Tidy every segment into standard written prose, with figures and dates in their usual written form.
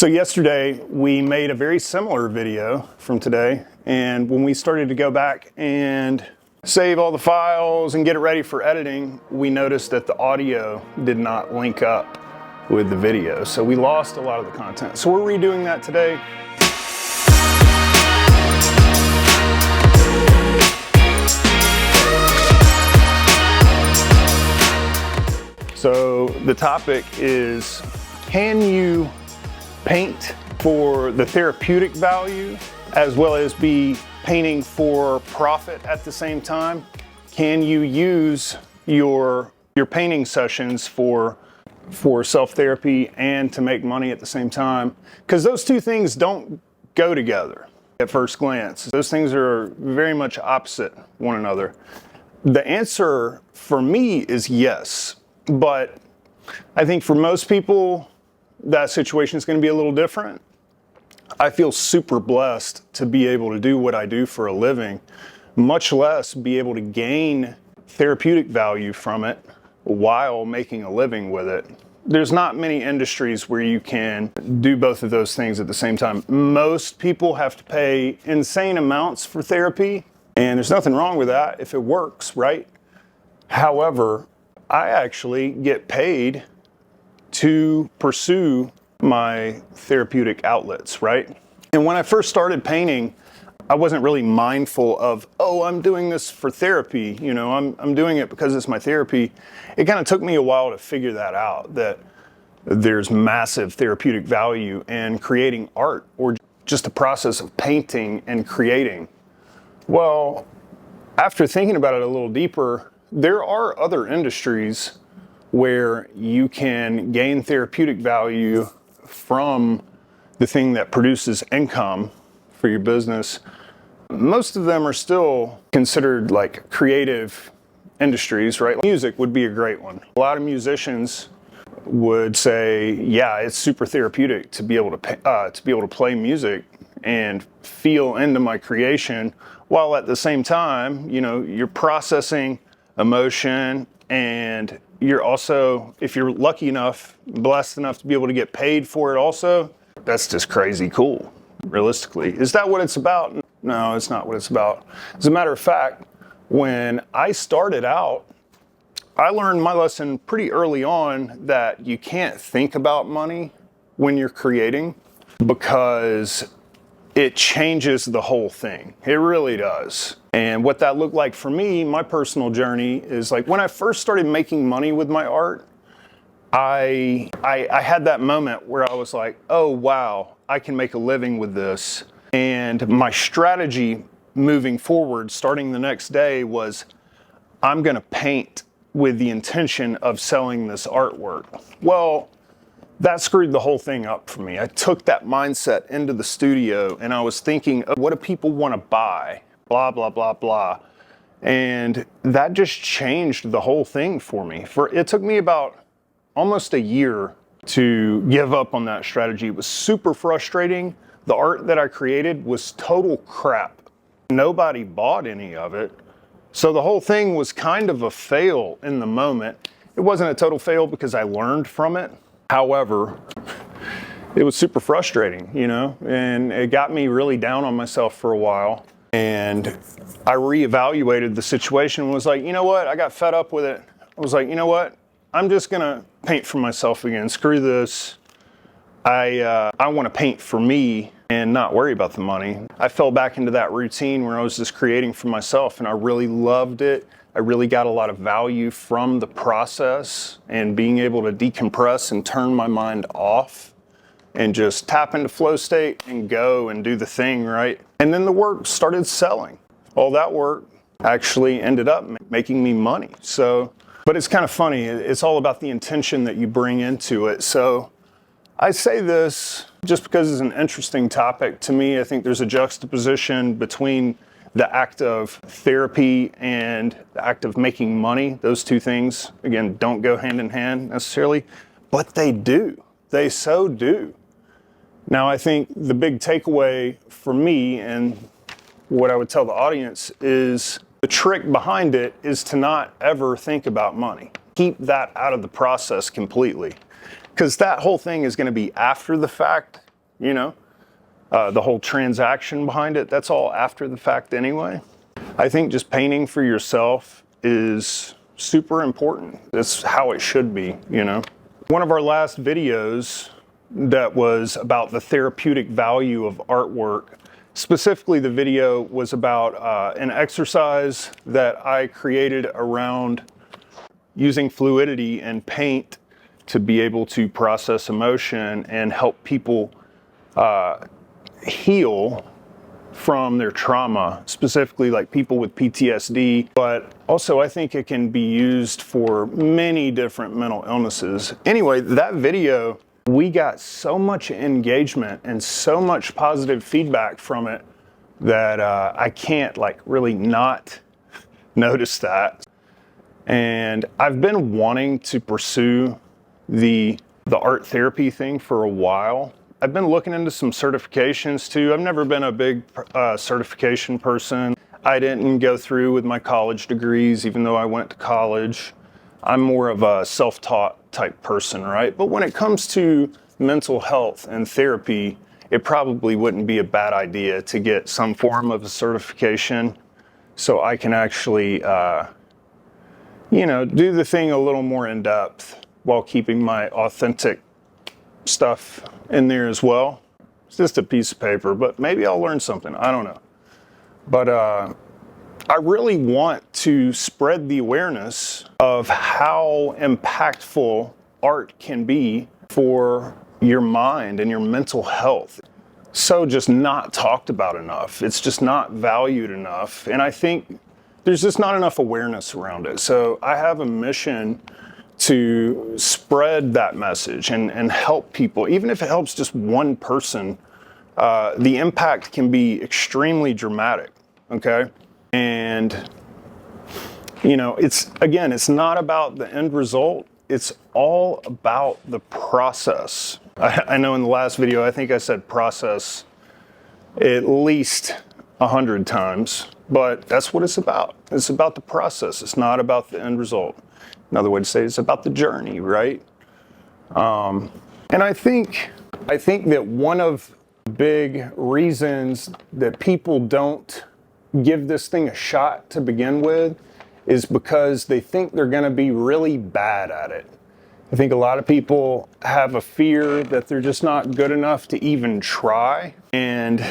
So yesterday we made a very similar video from today, and when we started to go back and save all the files and get it ready for editing, we noticed that the audio did not link up with the video. So we lost a lot of the content. So we're redoing that today. So the topic is, can you paint for the therapeutic value as well as be painting for profit at the same time? Can you use your painting sessions for self-therapy and to make money at the same time? Because those two things don't go together at first glance. Those things are very much opposite one another. The answer for me is yes, but I think for most people, that situation is going to be a little different. I feel super blessed to be able to do what I do for a living, much less be able to gain therapeutic value from it while making a living with it. There's not many industries where you can do both of those things at the same time. Most people have to pay insane amounts for therapy, and there's nothing wrong with that if it works, right? However, I actually get paid to pursue my therapeutic outlets, right? And when I first started painting, I wasn't really mindful of, oh, I'm doing this for therapy. You know, I'm doing it because it's my therapy. It kind of took me a while to figure that out, that there's massive therapeutic value in creating art or just the process of painting and creating. Well, after thinking about it a little deeper, there are other industries where you can gain therapeutic value from the thing that produces income for your business. Most of them are still considered like creative industries, right? Music would be a great one. A lot of musicians would say, yeah, it's super therapeutic to be able to play music and feel into my creation, while at the same time, you know, you're processing emotion, and you're also, if you're lucky enough, blessed enough to be able to get paid for it also, that's just crazy cool, realistically. Is that what it's about? No, it's not what it's about. As a matter of fact, when I started out, I learned my lesson pretty early on that you can't think about money when you're creating, because it changes the whole thing. It really does. And what that looked like for me, my personal journey, is like when I first started making money with my art, I had that moment where I was like, oh wow, I can make a living with this. And my strategy moving forward, starting the next day, was I'm gonna paint with the intention of selling this artwork. Well, that screwed the whole thing up for me. I took that mindset into the studio and I was thinking, what do people want to buy? Blah, blah, blah, blah. And that just changed the whole thing for me. It took me about almost a year to give up on that strategy. It was super frustrating. The art that I created was total crap. Nobody bought any of it. So the whole thing was kind of a fail in the moment. It wasn't a total fail because I learned from it. However, it was super frustrating, you know, and it got me really down on myself for a while. And I reevaluated the situation and was like, you know what? I got fed up with it. I was like, you know what? I'm just going to paint for myself again. Screw this. I want to paint for me and not worry about the money. I fell back into that routine where I was just creating for myself, and I really loved it. I really got a lot of value from the process and being able to decompress and turn my mind off and just tap into flow state and go and do the thing, right? And then the work started selling. All that work actually ended up making me money. So, but it's kind of funny. It's all about the intention that you bring into it. So I say this just because it's an interesting topic to me. I think there's a juxtaposition between the act of therapy and the act of making money. Those two things, again, don't go hand in hand necessarily, but they do. They so do. Now, I think the big takeaway for me and what I would tell the audience is the trick behind it is to not ever think about money. Keep that out of the process completely, because that whole thing is going to be after the fact you know? The whole transaction behind it, that's all after the fact anyway. I think just painting for yourself is super important. That's how it should be, you know? One of our last videos that was about the therapeutic value of artwork, specifically the video was about an exercise that I created around using fluidity and paint to be able to process emotion and help people heal from their trauma, specifically like people with PTSD, but also I think it can be used for many different mental illnesses. Anyway, that video, we got so much engagement and so much positive feedback from it that I can't like really not notice that. And I've been wanting to pursue the art therapy thing for a while. I've been looking into some certifications too. I've never been a big certification person. I didn't go through with my college degrees, even though I went to college. I'm more of a self-taught type person, right? But when it comes to mental health and therapy, it probably wouldn't be a bad idea to get some form of a certification so I can actually, you know, do the thing a little more in depth while keeping my authentic stuff in there as well. It's just a piece of paper, but maybe I'll learn something. I don't know. But I really want to spread the awareness of how impactful art can be for your mind and your mental health. So just not talked about enough. It's just not valued enough. And I think there's just not enough awareness around it. So I have a mission to spread that message and help people. Even if it helps just one person, the impact can be extremely dramatic, okay? And, you know, it's not about the end result. It's all about the process. I know in the last video, I think I said process at least 100 times, but that's what it's about. It's about the process. It's not about the end result. Another way to say it is about the journey, right? And I think that one of the big reasons that people don't give this thing a shot to begin with is because they think they're going to be really bad at it. I think a lot of people have a fear that they're just not good enough to even try, and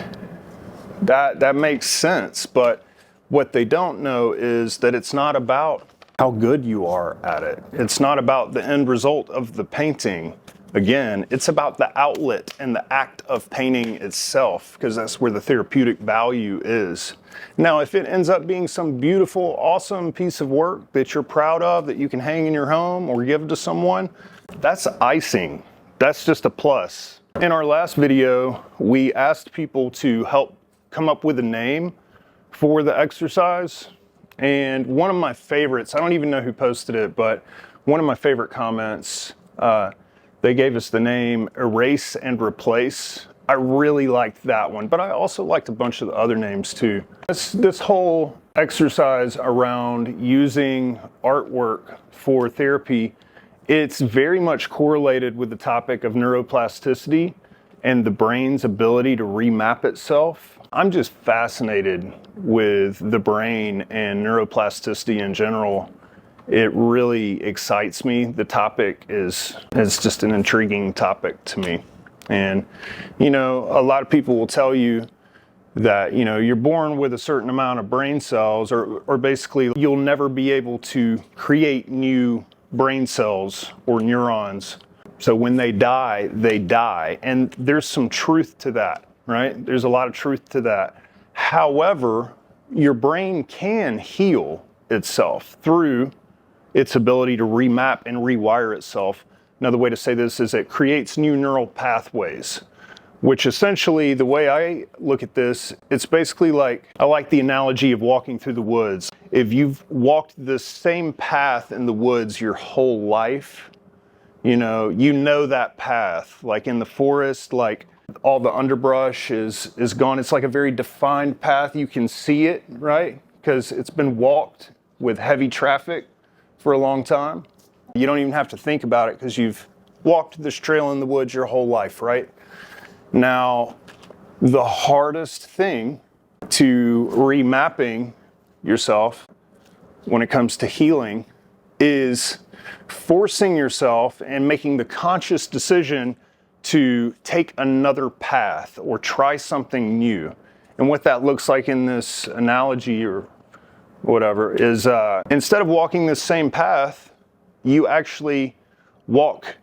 that makes sense. But what they don't know is that it's not about how good you are at it. It's not about the end result of the painting. Again, it's about the outlet and the act of painting itself, because that's where the therapeutic value is. Now, if it ends up being some beautiful, awesome piece of work that you're proud of, that you can hang in your home or give to someone, that's icing. That's just a plus. In our last video, we asked people to help come up with a name for the exercise. And one of my favorites, I don't even know who posted it, but one of my favorite comments, they gave us the name Erase and Replace. I really liked that one, but I also liked a bunch of the other names too. This whole exercise around using artwork for therapy, it's very much correlated with the topic of neuroplasticity and the brain's ability to remap itself. I'm just fascinated with the brain and neuroplasticity in general. It really excites me. The topic is just an intriguing topic to me. And, you know, a lot of people will tell you that, you know, you're born with a certain amount of brain cells, or basically you'll never be able to create new brain cells or neurons. So when they die, they die. And there's some truth to that, right? There's a lot of truth to that. However, your brain can heal itself through its ability to remap and rewire itself. Another way to say this is it creates new neural pathways, which essentially, the way I look at this, it's basically like, I like the analogy of walking through the woods. If you've walked the same path in the woods your whole life, you know that path. Like in the forest, like all the underbrush is gone. It's like a very defined path. You can see it, right? Because it's been walked with heavy traffic for a long time. You don't even have to think about it because you've walked this trail in the woods your whole life, right? Now, the hardest thing to remapping yourself when it comes to healing is forcing yourself and making the conscious decision to take another path or try something new. And what that looks like in this analogy or whatever is instead of walking the same path, you actually walk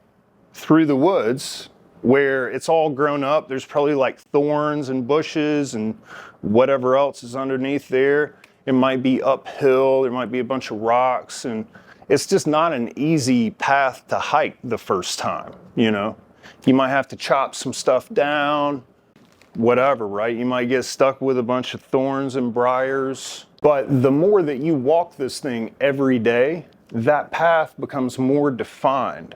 through the woods where it's all grown up. There's probably like thorns and bushes and whatever else is underneath there. It might be uphill, there might be a bunch of rocks, and it's just not an easy path to hike the first time, you know? You might have to chop some stuff down, whatever, right? You might get stuck with a bunch of thorns and briars. But the more that you walk this thing every day, that path becomes more defined,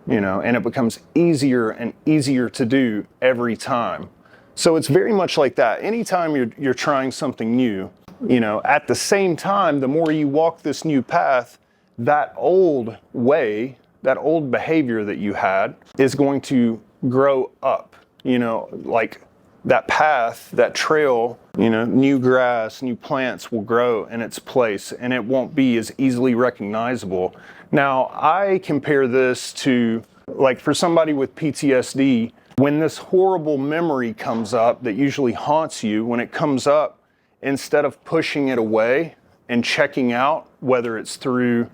you know, and it becomes easier and easier to do every time. So it's very much like that. Anytime you're trying something new, you know, at the same time, the more you walk this new path, that old way, that old behavior that you had is going to grow up, you know, like that path, that trail, you know, new grass, new plants will grow in its place and it won't be as easily recognizable. Now, I compare this to, like, for somebody with PTSD, when this horrible memory comes up that usually haunts you, when it comes up, instead of pushing it away and checking out, whether it's through,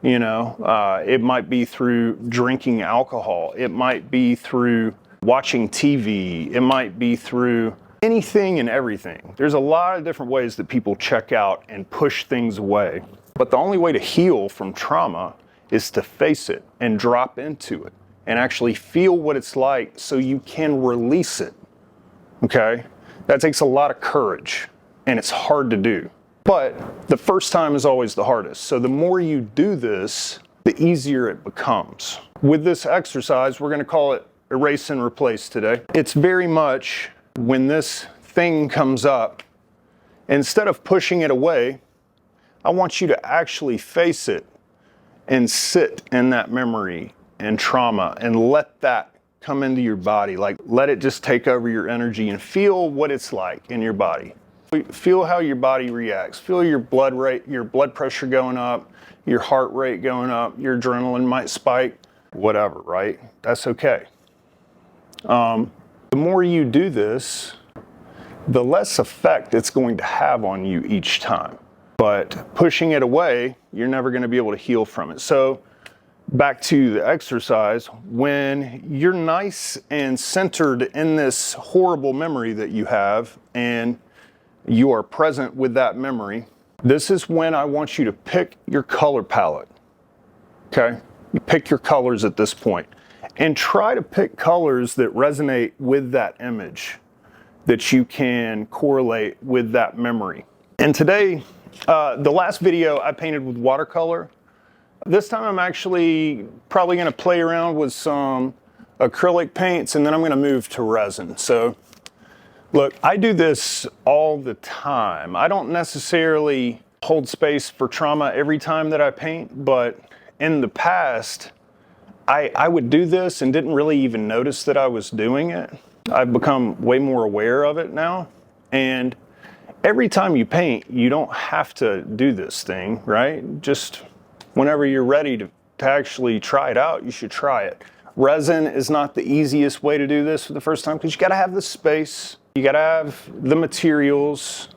you know, it might be through drinking alcohol, it might be through watching TV, it might be through anything and everything. There's a lot of different ways that people check out and push things away. But the only way to heal from trauma is to face it and drop into it and actually feel what it's like so you can release it, okay? That takes a lot of courage and it's hard to do. But the first time is always the hardest. So the more you do this, the easier it becomes. With this exercise, we're gonna call it erase and replace today. It's very much when this thing comes up, instead of pushing it away, I want you to actually face it and sit in that memory and trauma and let that come into your body. Like, let it just take over your energy and feel what it's like in your body. Feel how your body reacts. Feel your blood rate, your blood pressure going up, your heart rate going up, your adrenaline might spike, whatever, right? That's okay. The more you do this, the less effect it's going to have on you each time. But pushing it away, you're never going to be able to heal from it. So back to the exercise, when you're nice and centered in this horrible memory that you have and you are present with that memory, this is when I want you to pick your color palette, okay? You pick your colors at this point and try to pick colors that resonate with that image, that you can correlate with that memory. And today, the last video I painted with watercolor. This time I'm actually probably gonna play around with some acrylic paints and then I'm gonna move to resin. So look, I do this all the time. I don't necessarily hold space for trauma every time that I paint, but in the past, I would do this and didn't really even notice that I was doing it. I've become way more aware of it now. And every time you paint, you don't have to do this thing, right? Just whenever you're ready to actually try it out, you should try it. Resin is not the easiest way to do this for the first time because you gotta have the space, you gotta have the materials,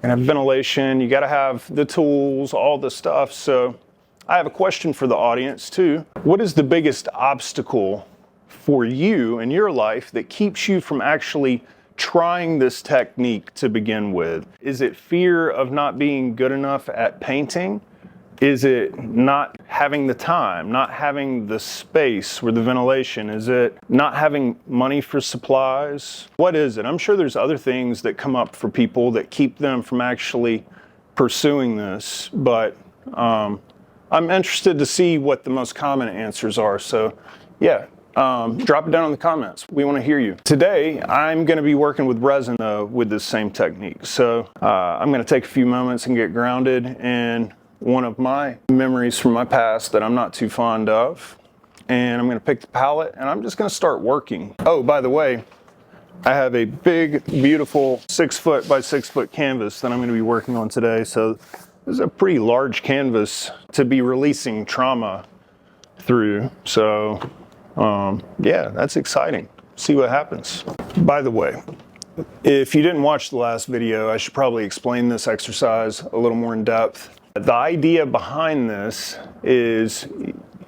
and have ventilation, you gotta have the tools, all the stuff. So I have a question for the audience too. What is the biggest obstacle for you in your life that keeps you from actually trying this technique to begin with? Is it fear of not being good enough at painting? Is it not having the time, not having the space or the ventilation? Is it not having money for supplies? What is it? I'm sure there's other things that come up for people that keep them from actually pursuing this, but I'm interested to see what the most common answers are. So yeah, drop it down in the comments. We want to hear you. Today, I'm going to be working with resin with this same technique. So I'm going to take a few moments and get grounded in one of my memories from my past that I'm not too fond of. and I'm going to pick the palette, and I'm just going to start working. Oh, by the way, I have a big, beautiful 6 foot by 6 foot canvas that I'm going to be working on today. So this is a pretty large canvas to be releasing trauma through. So yeah, that's exciting. See what happens. By the way, if you didn't watch the last video, I should probably explain this exercise a little more in depth. The idea behind this is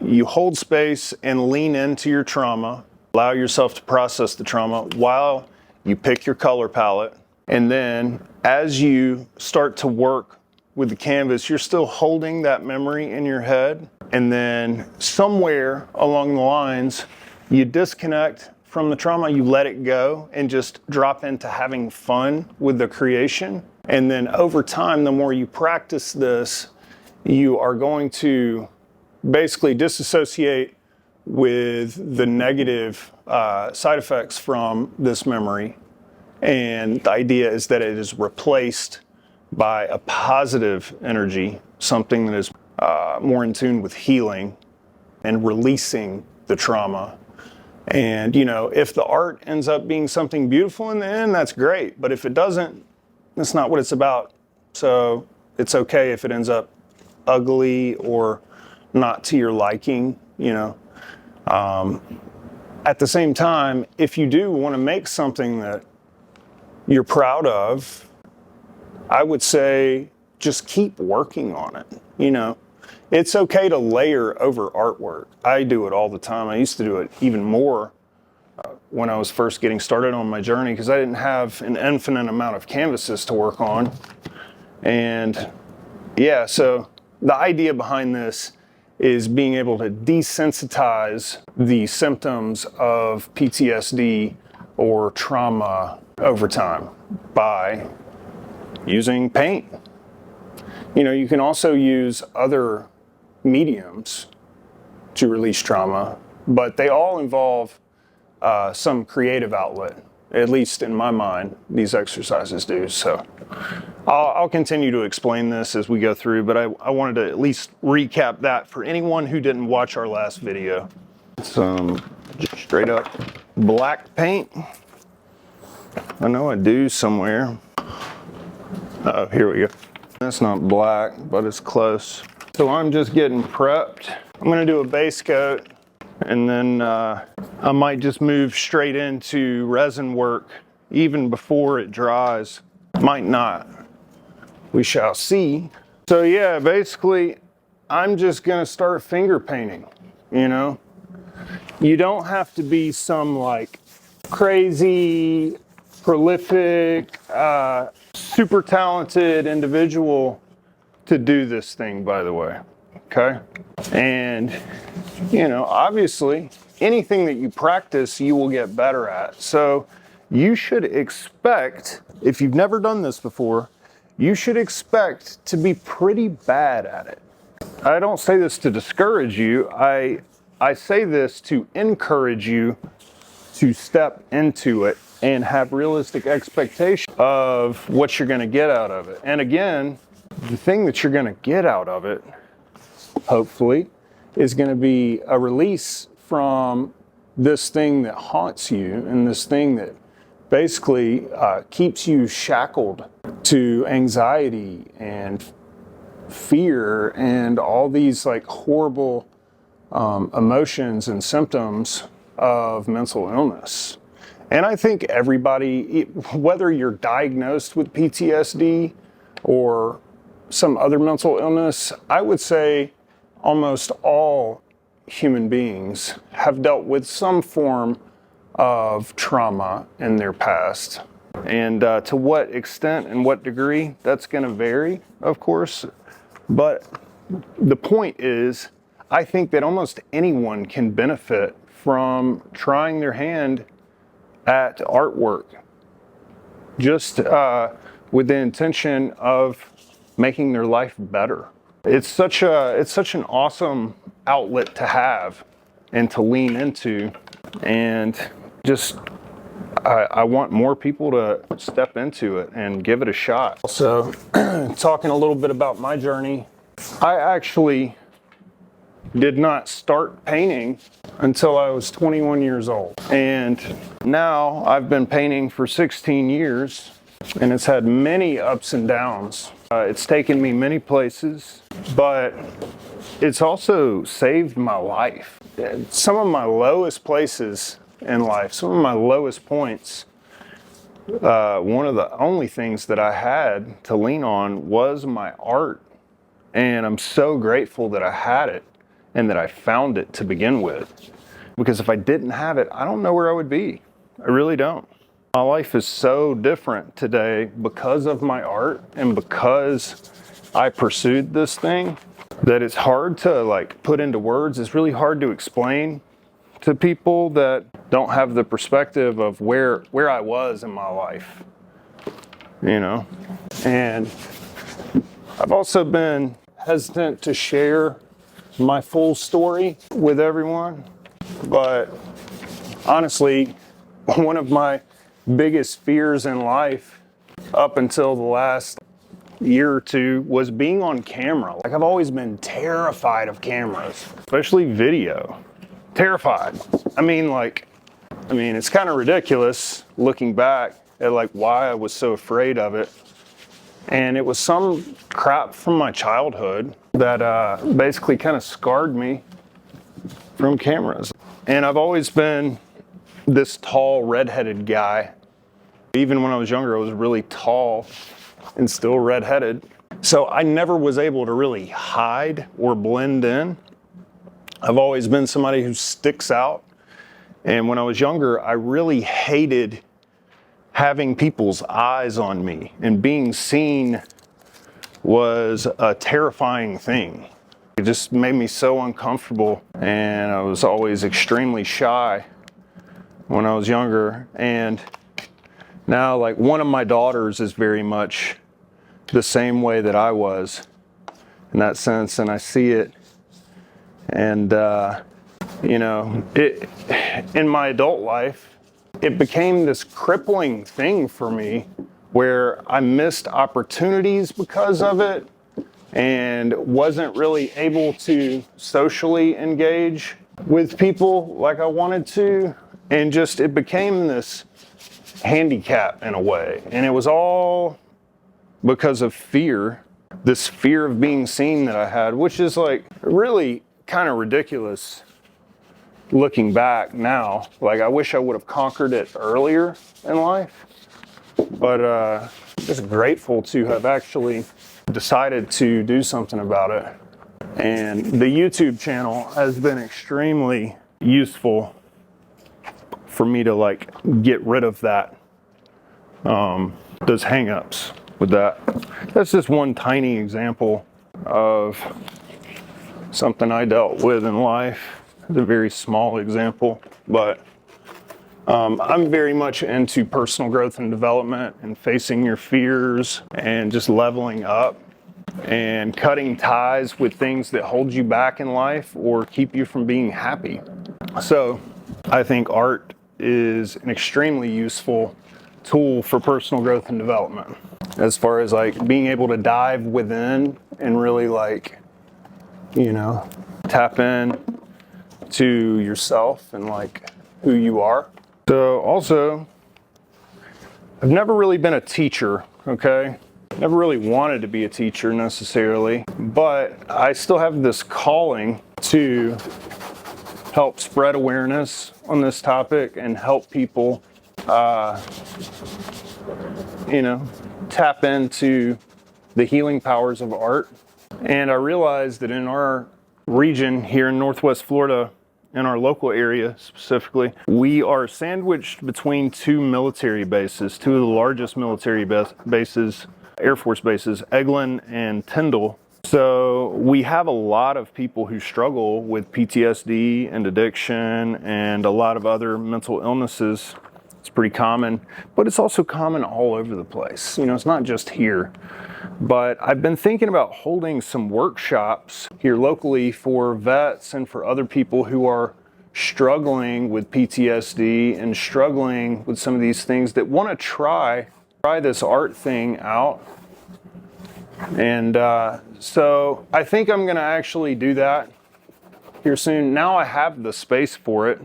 you hold space and lean into your trauma, allow yourself to process the trauma while you pick your color palette. And then as you start to work with the canvas, you're still holding that memory in your head. And then somewhere along the lines, you disconnect from the trauma, you let it go and just drop into having fun with the creation. And then over time, the more you practice this, you are going to basically disassociate with the negative side effects from this memory. And the idea is that it is replaced by a positive energy, something that is more in tune with healing and releasing the trauma. And, you know, if the art ends up being something beautiful in the end, that's great. But if it doesn't, that's not what it's about. So it's okay if it ends up ugly or not to your liking, you know. At the same time, if you do want to make something that you're proud of, I would say just keep working on it, you know. It's okay to layer over artwork. I do it all the time. I used to do it even more when I was first getting started on my journey because I didn't have an infinite amount of canvases to work on. And yeah, so the idea behind this is being able to desensitize the symptoms of PTSD or trauma over time by using paint. You know, you can also use other mediums to release trauma, but they all involve some creative outlet. At least in my mind, these exercises do. So I'll continue to explain this as we go through, but I wanted to at least recap that for anyone who didn't watch our last video. Some just straight up black paint. I know I do somewhere. Oh, here we go. That's not black, but it's close. So I'm just getting prepped. I'm gonna do a base coat, and then I might just move straight into resin work even before it dries. Might not. We shall see. So yeah, basically, I'm just gonna start finger painting, you know? You don't have to be some like crazy, prolific, super talented individual to do this thing, by the way, okay? And, you know, obviously, anything that you practice, you will get better at. So you should expect, if you've never done this before, you should expect to be pretty bad at it. I don't say this to discourage you. I say this to encourage you to step into it and have realistic expectations of what you're going to get out of it. And again, the thing that you're going to get out of it, hopefully, is going to be a release from this thing that haunts you and this thing that basically keeps you shackled to anxiety and fear and all these like horrible emotions and symptoms of mental illness. And I think everybody, whether you're diagnosed with PTSD or some other mental illness, I would say almost all human beings have dealt with some form of trauma in their past. And to what extent and what degree, that's going to vary, of course. But the point is, I think that almost anyone can benefit from trying their hand at artwork, just with the intention of making their life better. It's such an awesome outlet to have and to lean into, and just I want more people to step into it and give it a shot. So talking a little bit about my journey, I actually did not start painting until I was 21 years old. And now I've been painting for 16 years, and it's had many ups and downs. It's taken me many places, but it's also saved my life. Some of my lowest places in life, some of my lowest points, one of the only things that I had to lean on was my art. And I'm so grateful that I had it and that I found it to begin with. Because if I didn't have it, I don't know where I would be. I really don't. My life is so different today because of my art and because I pursued this thing that it's hard to like put into words. It's really hard to explain to people that don't have the perspective of where I was in my life, you know? And I've also been hesitant to share my full story with everyone, but honestly, one of my biggest fears in life up until the last year or two was being on camera. Like, I've always been terrified of cameras, especially video. Terrified. I mean, it's kind of ridiculous looking back at like why I was so afraid of it. And it was some crap from my childhood that basically kind of scarred me from cameras. And I've always been this tall, redheaded guy. Even when I was younger, I was really tall and still redheaded. So I never was able to really hide or blend in. I've always been somebody who sticks out. And when I was younger, I really hated having people's eyes on me, and being seen was a terrifying thing. It just made me so uncomfortable, and I was always extremely shy when I was younger. And now, like, one of my daughters is very much the same way that I was in that sense, and I see it. And in my adult life, it became this crippling thing for me where I missed opportunities because of it and wasn't really able to socially engage with people like I wanted to. And just, it became this handicap in a way. And it was all because of fear, this fear of being seen that I had, which is like really kind of ridiculous looking back now. Like, I wish I would have conquered it earlier in life, but just grateful to have actually decided to do something about it. And the YouTube channel has been extremely useful for me to like get rid of that, those hang-ups with that. That's just one tiny example of something I dealt with in life. It's a very small example, but I'm very much into personal growth and development and facing your fears and just leveling up and cutting ties with things that hold you back in life or keep you from being happy. So I think art is an extremely useful tool for personal growth and development, as far as like being able to dive within and really like, tap in to yourself and like who you are. So also, I've never really been a teacher, okay? Never really wanted to be a teacher necessarily, but I still have this calling to help spread awareness on this topic and help people, tap into the healing powers of art. And I realized that in our region here in Northwest Florida, in our local area specifically, we are sandwiched between two military bases, two of the largest military bases, Air Force bases, Eglin and Tyndall. So we have a lot of people who struggle with PTSD and addiction and a lot of other mental illnesses. It's pretty common, but it's also common all over the place. It's not just here. But I've been thinking about holding some workshops here locally for vets and for other people who are struggling with PTSD and struggling with some of these things that want to try this art thing out. And so I think I'm going to actually do that here soon. Now I have the space for it.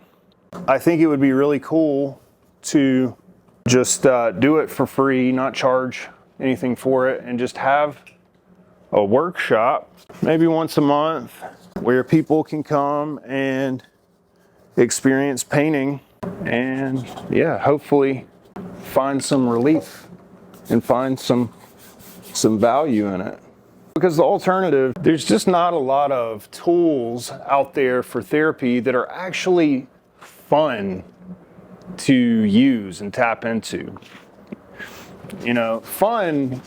I think it would be really cool to just do it for free, not charge anything for it, and just have a workshop maybe once a month where people can come and experience painting and yeah, hopefully find some relief and find some value in it. Because the alternative, there's just not a lot of tools out there for therapy that are actually fun to use and tap into. You know, fun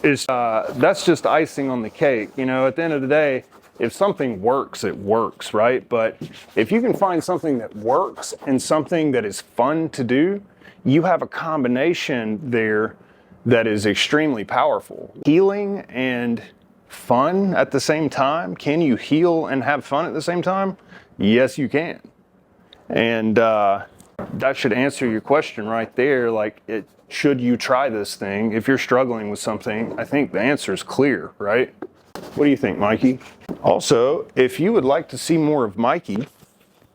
is, that's just icing on the cake. You know, at the end of the day, if something works, it works, right? But if you can find something that works and something that is fun to do, you have a combination there that is extremely powerful. Healing and fun at the same time. Can you heal and have fun at the same time? Yes, you can. And that should answer your question right there. Like, should you try this thing? If you're struggling with something, I think the answer is clear, right? What do you think, Mikey? Also, if you would like to see more of Mikey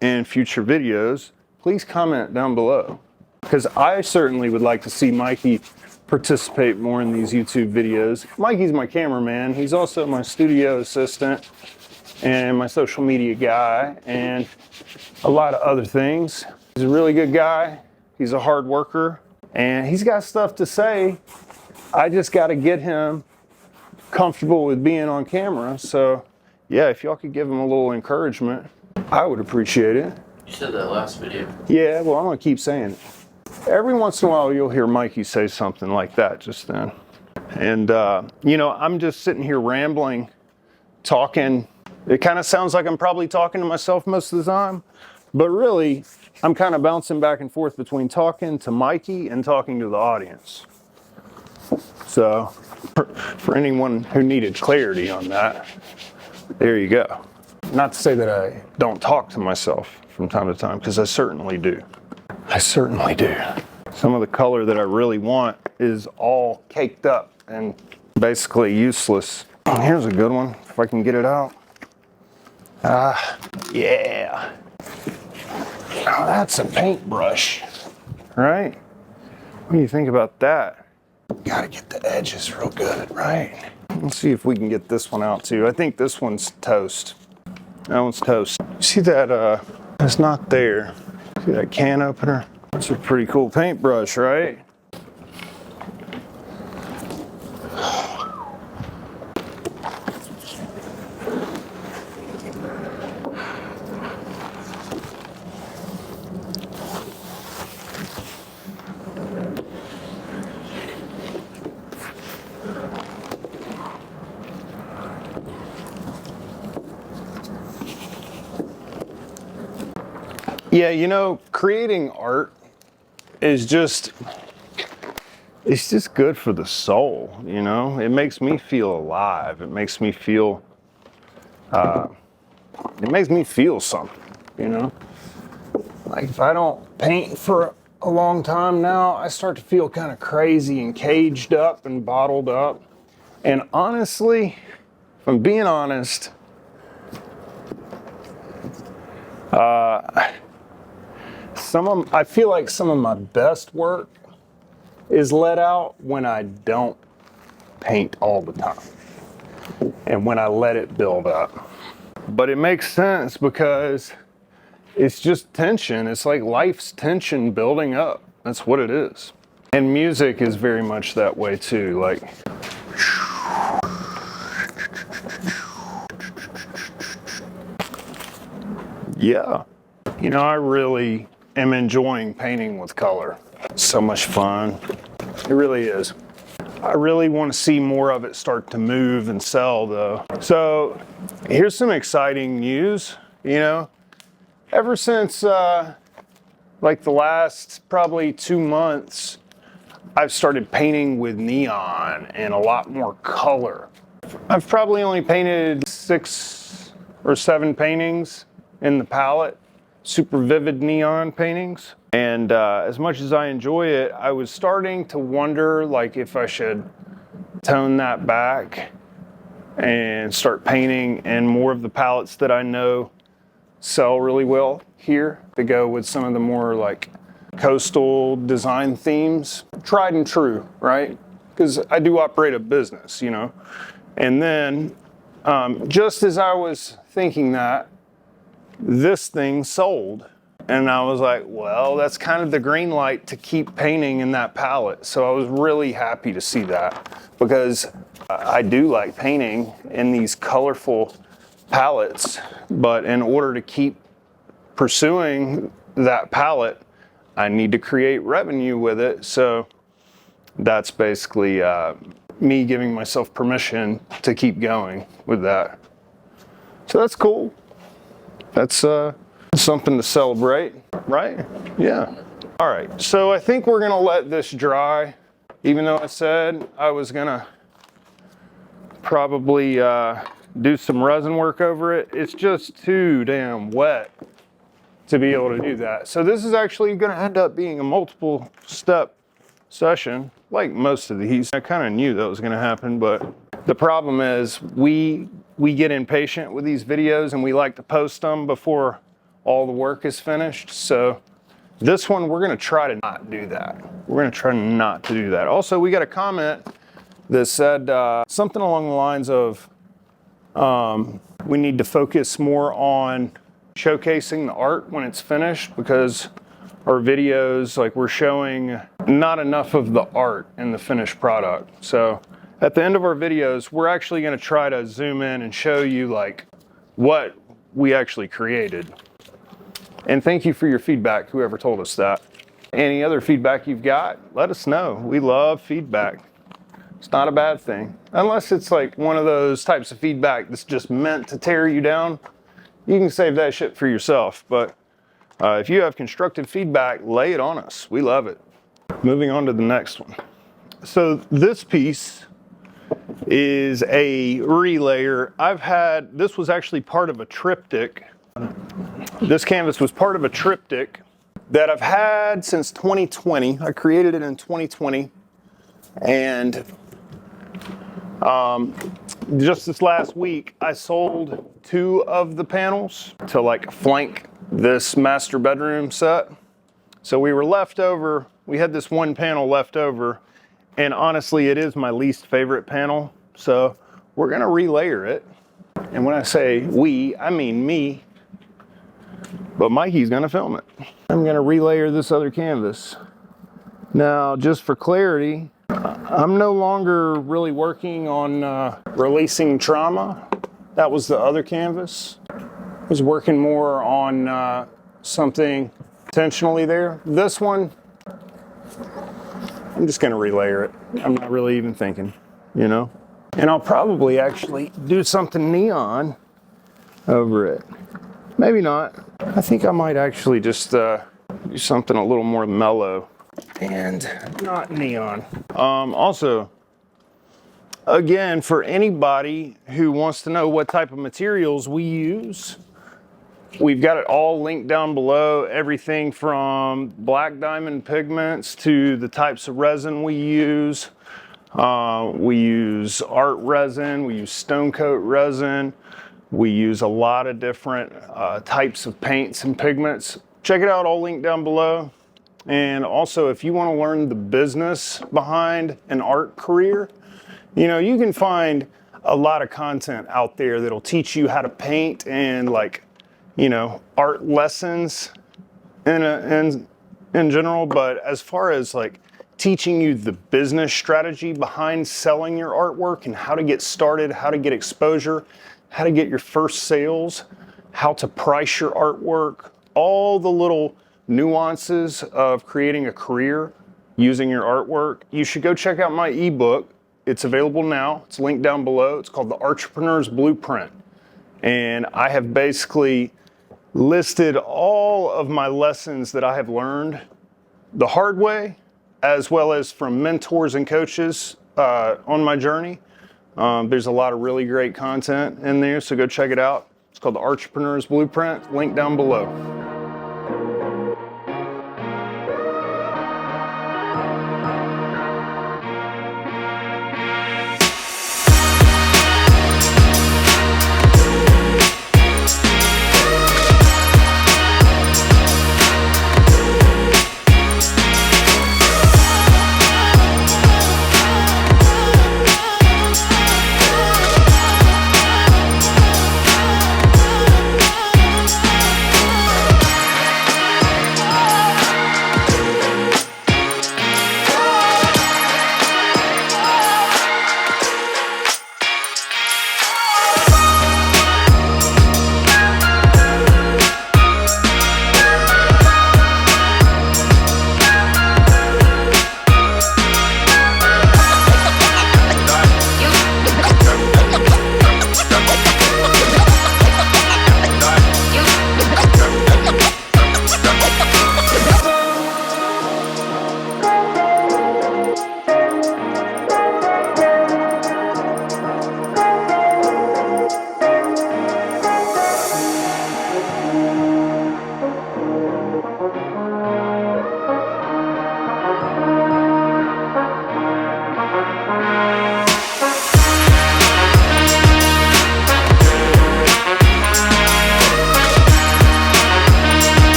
in future videos, please comment down below. Because I certainly would like to see Mikey participate more in these YouTube videos. Mikey's my cameraman. He's also my studio assistant and my social media guy and a lot of other things. He's a really good guy. He's a hard worker and he's got stuff to say. I just got to get him comfortable with being on camera. So yeah, if y'all could give him a little encouragement, I would appreciate it. You said that last video. Yeah, well, I'm gonna keep saying it. Every once in a while, you'll hear Mikey say something like that just then. And, you know, I'm just sitting here rambling, talking. It kind of sounds like I'm probably talking to myself most of the time, but really, I'm kind of bouncing back and forth between talking to Mikey and talking to the audience. So, for anyone who needed clarity on that, there you go. Not to say that I don't talk to myself from time to time, because I certainly do. I certainly do. Some of the color that I really want is all caked up and basically useless. Here's a good one, if I can get it out. Yeah. Oh, that's a paintbrush, right? What do you think about that? Gotta get the edges real good, right? Let's see if we can get this one out too. I think this one's toast. That one's toast. See that, it's not there. See that can opener? That's a pretty cool paintbrush, right? Yeah, you know, creating art is just, it's just good for the soul, you know? It makes me feel alive. It makes me feel, something, you know? Like if I don't paint for a long time now, I start to feel kind of crazy and caged up and bottled up. And honestly, if I'm being honest, I feel like some of my best work is let out when I don't paint all the time and when I let it build up. But it makes sense because it's just tension. It's like life's tension building up. That's what it is. And music is very much that way too. Like, yeah. You know, I really am enjoying painting with color. So much fun. It really is. I really want to see more of it start to move and sell though. So here's some exciting news, you know. Ever since like the last probably 2 months, I've started painting with neon and a lot more color. I've probably only painted 6 or 7 paintings in the palette. Super vivid neon paintings. And as much as I enjoy it, I was starting to wonder like if I should tone that back and start painting in more of the palettes that I know sell really well here to go with some of the more like coastal design themes. Tried and true, right? Because I do operate a business, you know. And then just as I was thinking that, this thing sold. And I was like, well, that's kind of the green light to keep painting in that palette. So I was really happy to see that, because I do like painting in these colorful palettes, but in order to keep pursuing that palette, I need to create revenue with it. So that's basically me giving myself permission to keep going with that. So that's cool. That's something to celebrate, right? Yeah. All right, so I think we're gonna let this dry, even though I said I was gonna probably do some resin work over it. It's just too damn wet to be able to do that. So this is actually gonna end up being a multiple step session, like most of these. I kind of knew that was gonna happen, but the problem is we get impatient with these videos and we like to post them before all the work is finished. So this one, we're gonna try to not do that. We're gonna try not to do that. Also, we got a comment that said something along the lines of we need to focus more on showcasing the art when it's finished, because our videos, like, we're showing not enough of the art in the finished product. So at the end of our videos, we're actually gonna try to zoom in and show you like what we actually created. And thank you for your feedback, whoever told us that. Any other feedback you've got, let us know. We love feedback. It's not a bad thing. Unless it's like one of those types of feedback that's just meant to tear you down. You can save that shit for yourself. But if you have constructive feedback, lay it on us. We love it. Moving on to the next one. So this piece is a relayer. This was actually part of a triptych. This canvas was part of a triptych that I've had since 2020. I created it in 2020. And just this last week, I sold 2 of the panels to like flank this master bedroom set. So we were left over, we had this one panel left over, and honestly, it is my least favorite panel. So we're gonna relayer it. And when I say we, I mean me, but Mikey's gonna film it. I'm gonna relayer this other canvas. Now, just for clarity, I'm no longer really working on releasing trauma. That was the other canvas. I was working more on something intentionally there. This one, I'm just gonna relayer it. I'm not really even thinking, you know? And I'll probably actually do something neon over it. Maybe not. I think I might actually just do something a little more mellow and not neon. Also, again, for anybody who wants to know what type of materials we use, we've got it all linked down below. Everything from black diamond pigments to the types of resin we use. We use art resin, we use stone coat resin. We use a lot of different types of paints and pigments. Check it out, all linked down below. And also, if you want to learn the business behind an art career, you know, you can find a lot of content out there that'll teach you how to paint and, like, you know, art lessons in general. But as far as like teaching you the business strategy behind selling your artwork and how to get started, how to get exposure, how to get your first sales, how to price your artwork, all the little nuances of creating a career using your artwork, you should go check out my ebook. It's available now. It's linked down below. It's called The Entrepreneur's Blueprint. And I have basically listed all of my lessons that I have learned the hard way, as well as from mentors and coaches on my journey. There's a lot of really great content in there, so go check it out. It's called The Entrepreneur's Blueprint, linked down below.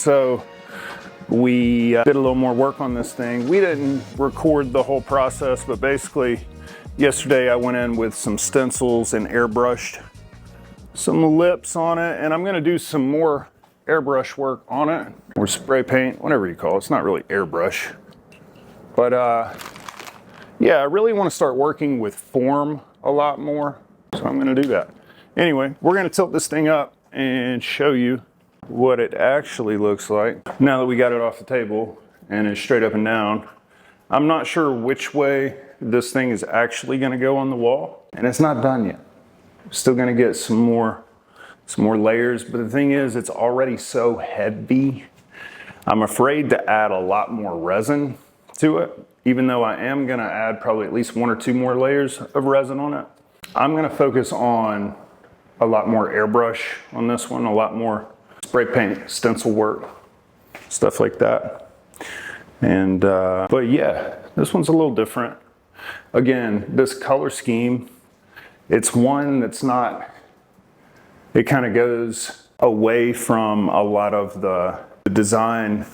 So we did a little more work on this thing. We didn't record the whole process, but basically yesterday I went in with some stencils and airbrushed some lips on it, and I'm gonna do some more airbrush work on it, or spray paint, whatever you call it. It's not really airbrush. But yeah, I really want to start working with form a lot more, so I'm gonna do that. Anyway, we're gonna tilt this thing up and show you what it actually looks like now that we got it off the table and it's straight up and down. I'm not sure which way this thing is actually gonna go on the wall, and it's not done yet. Still gonna get some more layers, but the thing is, it's already so heavy. I'm afraid to add a lot more resin to it, even though I am gonna add probably at least 1 or 2 more layers of resin on it. I'm gonna focus on a lot more airbrush on this one, a lot more spray paint, stencil work, stuff like that. And, but yeah, this one's a little different. Again, this color scheme, it's one that's not, it kind of goes away from a lot of the design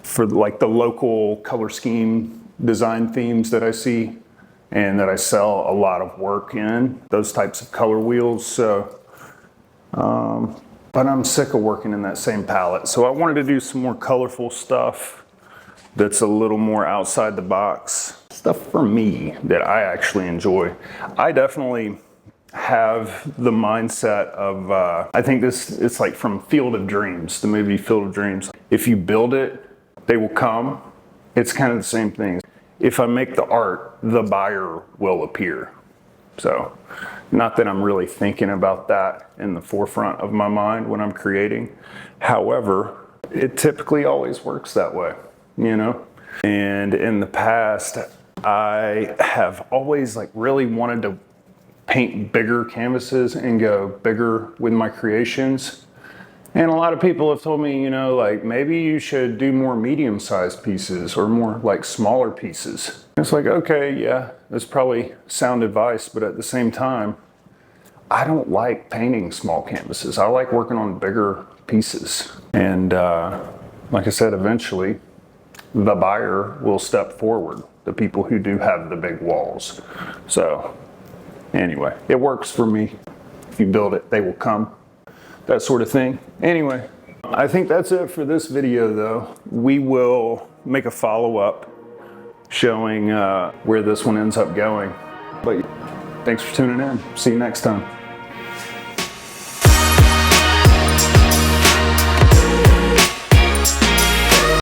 for like the local color scheme design themes that I see and that I sell a lot of work in, those types of color wheels. So, but I'm sick of working in that same palette. So I wanted to do some more colorful stuff that's a little more outside the box. Stuff for me that I actually enjoy. I definitely have the mindset of, I think it's like from Field of Dreams, the movie Field of Dreams. If you build it, they will come. It's kind of the same thing. If I make the art, the buyer will appear. So, not that I'm really thinking about that in the forefront of my mind when I'm creating. However, it typically always works that way, you know? And in the past, I have always like really wanted to paint bigger canvases and go bigger with my creations. And a lot of people have told me, you know, like maybe you should do more medium-sized pieces or more like smaller pieces. It's like, okay, yeah, that's probably sound advice, but at the same time, I don't like painting small canvases. I like working on bigger pieces. And like I said, eventually the buyer will step forward, the people who do have the big walls. So anyway, it works for me. If you build it, they will come. That sort of thing. Anyway, I think that's it for this video though. We will make a follow-up showing where this one ends up going. But thanks for tuning in. See you next time.